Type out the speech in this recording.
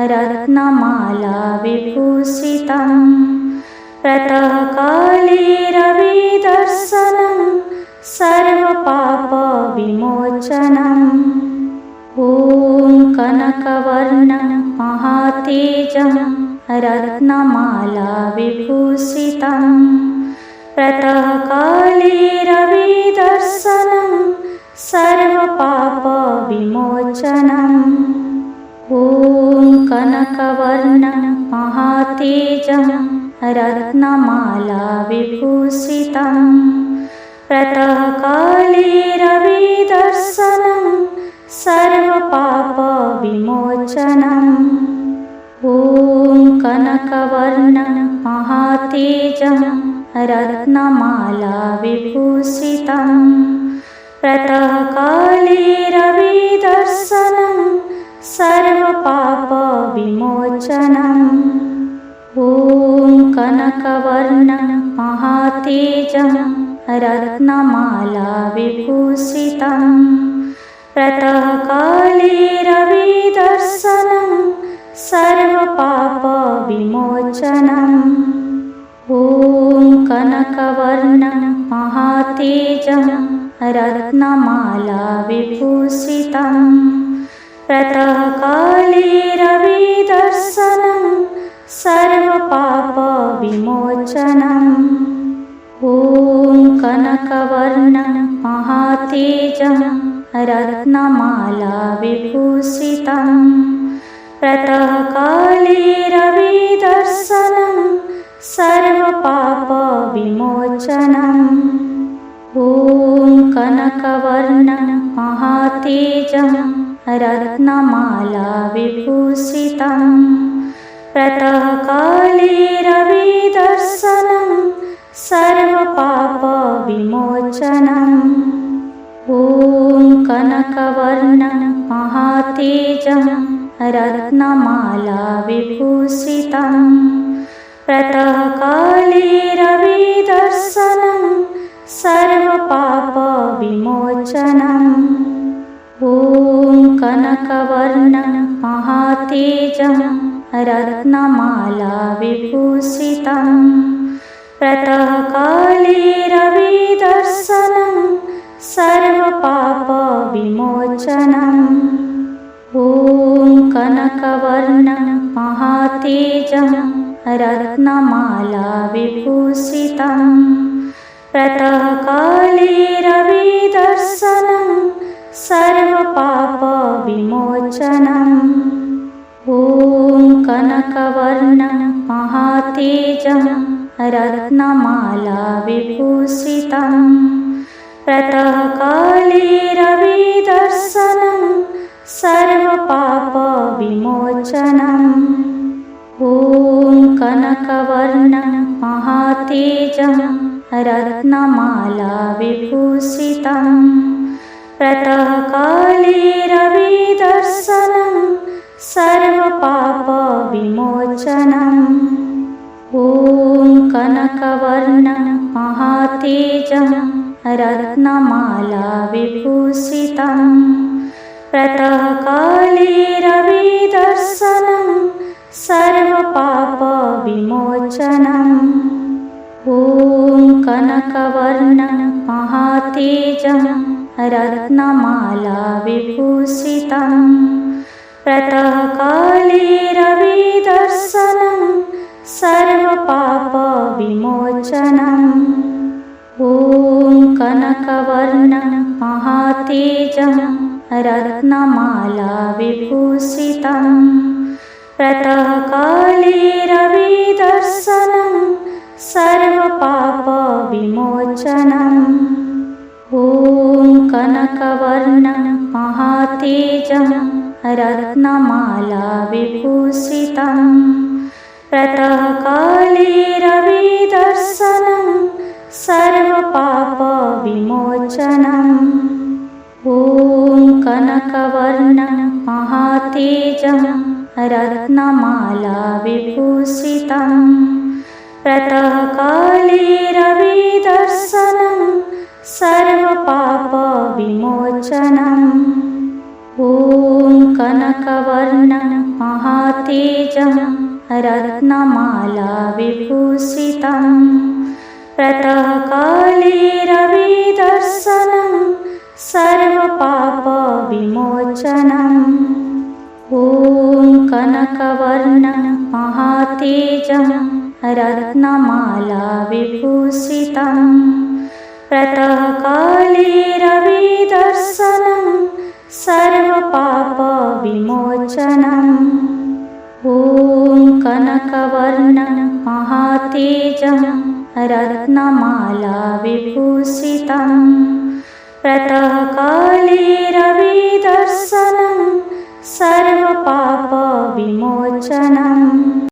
रत्नमाला विभूषितं प्रातःकाले रविदर्शनं सर्वपापविमोचनम् ॐ कनकवर्णं महातेजं रत्नमाला विभूषितं प्रातःकाले रविदर्शनं सर्वपापविमोचनम् ॐ कनकवर्णं महातेजं रत्नमाला विभूषितं प्रातःकाले रविदर्शनं सर्वपापविमोचनम् ॐ कनकवर्णं महातेजं रत्नमाला विभूषितं प्रातःकाले रविदर्शनं सर्वपापविमोचनम् ॐ कनकवर्णं महातेजं रत्नमाला विभूषितं प्रातःकाले रविदर्शनं सर्वपापविमोचनम् ॐ कनकवर्णं महातेजं रत्नमाला विभूषितं प्रातःकाले रविदर्शनं सर्वपापविमोचनम् ॐ कनकवर्णं महातेजं रत्नमाला विभूषितं प्रातःकाले रविदर्शनं सर्वपापविमोचनम् ॐ कनकवर्णं महातेजं रत्नमाला विभूषितं प्रातःकाले रविदर्शनं सर्वपापविमोचनम् ॐ कनकवर्णं महातेजं रत्नमाला विभूषितं प्रातःकाले रविदर्शनं सर्वपापविमोचनम् ॐ कनकवर्णं महातेजं रत्नमाला विभूषितं प्रातःकाले रविदर्शनं सर्वपापविमोचनम् ॐ कनकवर्णं महातेजं रत्नमाला विभूषितं प्रातःकाले रविदर्शनं सर्वपापविमोचनम् ॐ कनकवर्णं महातेजं रत्नमाला विभूषितं प्रातःकाले रविदर्शनं सर्वपापविमोचनम् ॐ कनकवर्णं महातेजं रत्नमाला विभूषितं प्रातःकाले रविदर्शनं सर्वपापविमोचनम् ॐ कनकवर्णं महातेजं रत्नमाला विभूषितं प्रातःकाले रविदर्शनं सर्वपापविमोचनम् ॐ कनकवर्णं महातेजं रत्नमाला विभूषितं प्रातःकाले रविदर्शनं सर्वपापविमोचनम् ॐ कनकवर्णं महातेजं रत्नमाला विभूषितं प्रातःकाले रविदर्शनं सर्वपापविमोचनम् ॐ कनकवर्णं महातेजं रत्नमाला विभूषितं प्रातःकाले रविदर्शनं सर्वपापविमोचनम् ॐ कनकवर्णं महातेजं रत्नमाला विभूषितं प्रातःकाले रविदर्शनं सर्वपापविमोचनम् ॐ कनकवर्णं महातेजं महातेजं रत्नमाला विभूषितं प्रातःकाले रविदर्शनं सर्वपापविमोचनम् ॐ कनकवर्णं महातेजं रत्नमाला विभूषितं प्रातःकाले रविदर्शनं सर्वपापविमोचनम् ॐ कनकवर्णं महातेजं रत्नमाला विभूषितं प्रातःकाले रविदर्शनं सर्वपापविमोचनम्